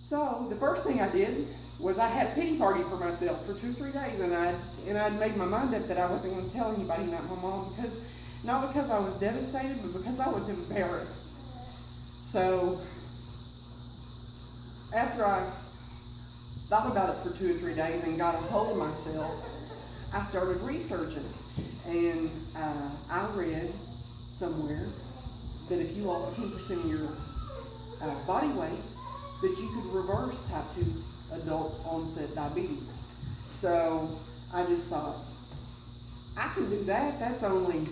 So the first thing I did was I had a pity party for myself for 2 or 3 days, and I'd made my mind up that I wasn't going to tell anybody, not my mom, not because I was devastated, but because I was embarrassed. So after I thought about it for 2 or 3 days and got a hold of myself, I started researching, and I read somewhere that if you lost 10% of your body weight, that you could reverse type 2 adult onset diabetes. So I just thought, I can do that. That's only,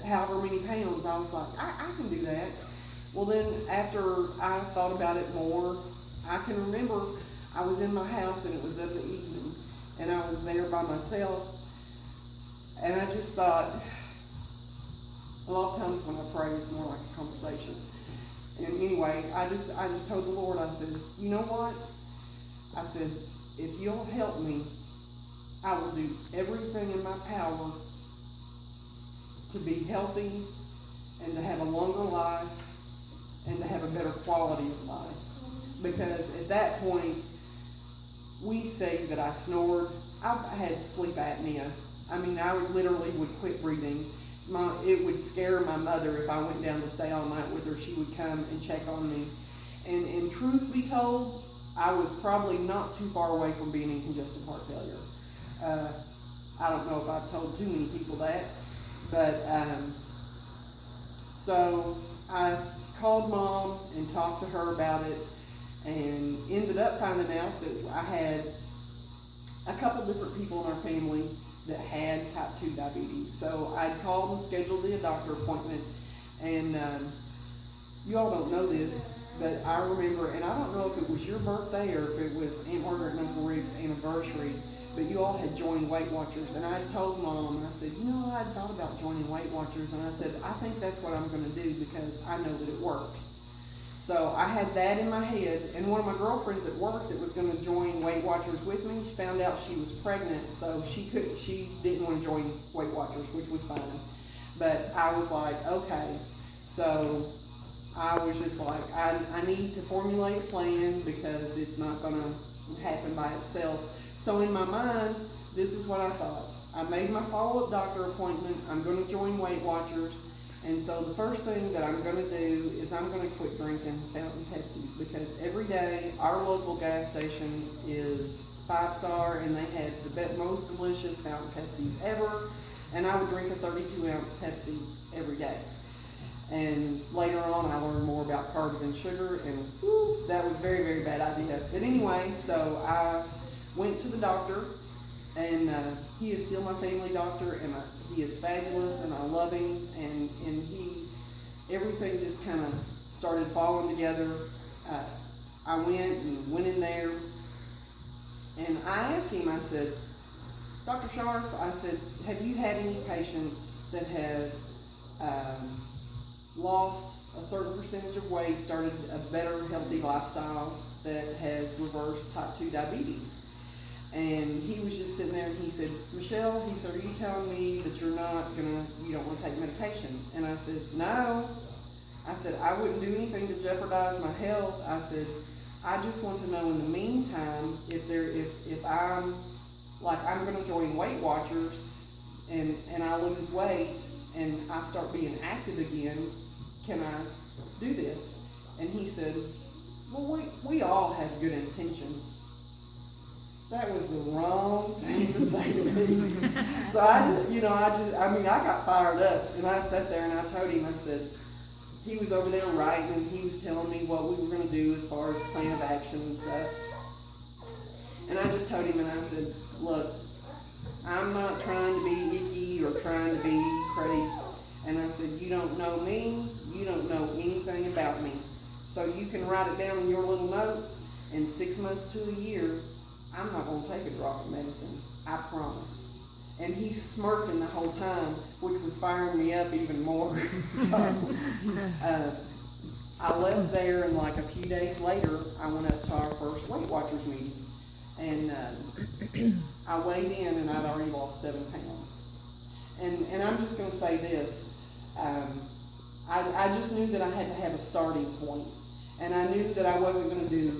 however many pounds. I was like, I can do that. Well, then after I thought about it more, I can remember I was in my house and it was in the evening and I was there by myself, and I just thought, a lot of times when I pray, it's more like a conversation. And anyway, I just told the Lord, I said, you know what? I said, if you'll help me, I will do everything in my power to be healthy and to have a longer life and to have a better quality of life. Because at that point, we say that I snored. I had sleep apnea. I mean, I literally would quit breathing. It would scare my mother if I went down to stay all night with her. She would come and check on me. And truth be told, I was probably not too far away from being in congestive heart failure. I don't know if I've told too many people that, but so I called Mom and talked to her about it, and ended up finding out that I had a couple different people in our family that had type 2 diabetes. So I'd called and scheduled the doctor appointment, and you all don't know this, but I remember, and I don't know if it was your birthday or if it was Aunt Margaret and Uncle Rick's anniversary, but you all had joined Weight Watchers, and I told Mom, I said, I'd thought about joining Weight Watchers, and I said, I think that's what I'm going to do because I know that it works. So I had that in my head, and one of my girlfriends at work that was going to join Weight Watchers with me, she found out she was pregnant, so she didn't want to join Weight Watchers, which was fine. But I was like, okay. So I was just like, I need to formulate a plan because it's not going to happen by itself. So in my mind, this is what I thought. I made my follow-up doctor appointment. I'm going to join Weight Watchers. And so the first thing that I'm going to do is I'm going to quit drinking fountain Pepsis, because every day our local gas station is 5-star and they have the most delicious fountain Pepsis ever, and I would drink a 32-ounce Pepsi every day. And later on I learned more about carbs and sugar, and that was a very, very bad idea. But anyway, so I went to the doctor, and he is still my family doctor, and he is fabulous, and I love him, and everything just kind of started falling together. I went in there, and I asked him, I said, Dr. Scharf, I said, have you had any patients that have lost a certain percentage of weight, started a better, healthy lifestyle that has reversed type 2 diabetes? And he was just sitting there, and he said, Michelle, he said, are you telling me that you don't want to take medication? And I said, no. I said, I wouldn't do anything to jeopardize my health. I said, I just want to know in the meantime, if I'm going to join Weight Watchers and I lose weight and I start being active again, can I do this? And he said, well, we all have good intentions. That was the wrong thing to say to me. So I got fired up, and I sat there and I told him, I said, he was over there writing, and he was telling me what we were going to do as far as plan of action and stuff. And I just told him, and I said, look, I'm not trying to be icky or trying to be cruddy. And I said, you don't know me, you don't know anything about me. So you can write it down in your little notes, in 6 months to a year, I'm not going to take a drop of medicine, I promise. And he's smirking the whole time, which was firing me up even more. So I left there, and like a few days later, I went up to our first Weight Watchers meeting. And I weighed in, and I'd already lost 7 pounds. And I'm just going to say this. I just knew that I had to have a starting point. And I knew that I wasn't gonna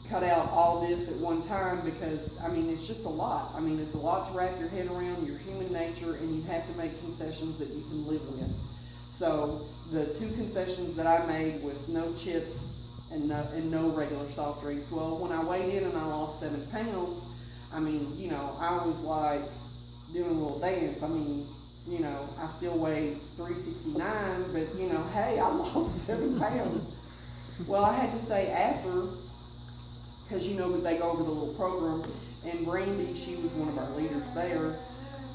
cut out all this at one time, because, I mean, it's just a lot. I mean, it's a lot to wrap your head around, your human nature, and you have to make concessions that you can live with. So the two concessions that I made was no chips and no regular soft drinks. Well, when I weighed in and I lost 7 pounds, I mean, you know, I was like doing a little dance. I mean, you know, I still weighed 369, but you know, hey, I lost 7 pounds. Well, I had to stay after, because you know, they go over the little program, and Brandy, she was one of our leaders there.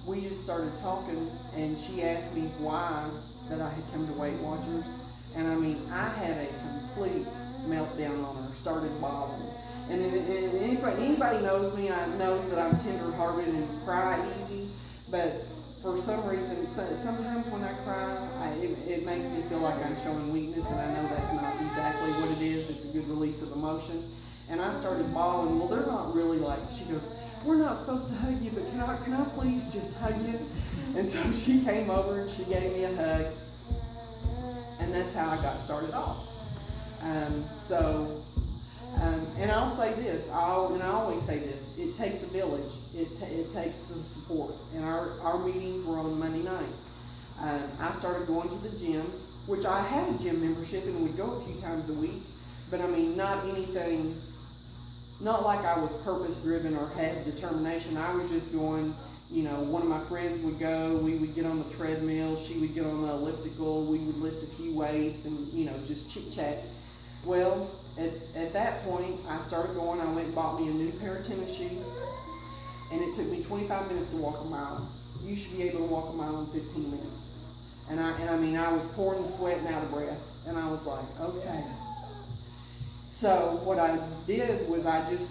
We just started talking, and she asked me why that I had come to Weight Watchers, and I mean, I had a complete meltdown on her, started bawling. And anybody knows me, knows that I'm tender-hearted and cry easy, but for some reason, sometimes when I cry, it makes me feel like I'm showing weakness, and I know that's not exactly what it is. It's a good release of emotion. And I started bawling. Well, they're not really like, she goes, we're not supposed to hug you, but can I please just hug you? And so she came over and she gave me a hug, and that's how I got started off. And I'll say this, I always say this, it takes a village, it takes some support. And our meetings were on Monday night. I started going to the gym, which I had a gym membership and would go a few times a week, but I mean, not like I was purpose driven or had determination. I was just going, you know, one of my friends would go, we would get on the treadmill, she would get on the elliptical, we would lift a few weights and, you know, just chit chat. Well, at that point, I started going. I went and bought me a new pair of tennis shoes, and it took me 25 minutes to walk a mile. You should be able to walk a mile in 15 minutes. And I mean, I was pouring the sweat and out of breath, and I was like, okay. So what I did was I just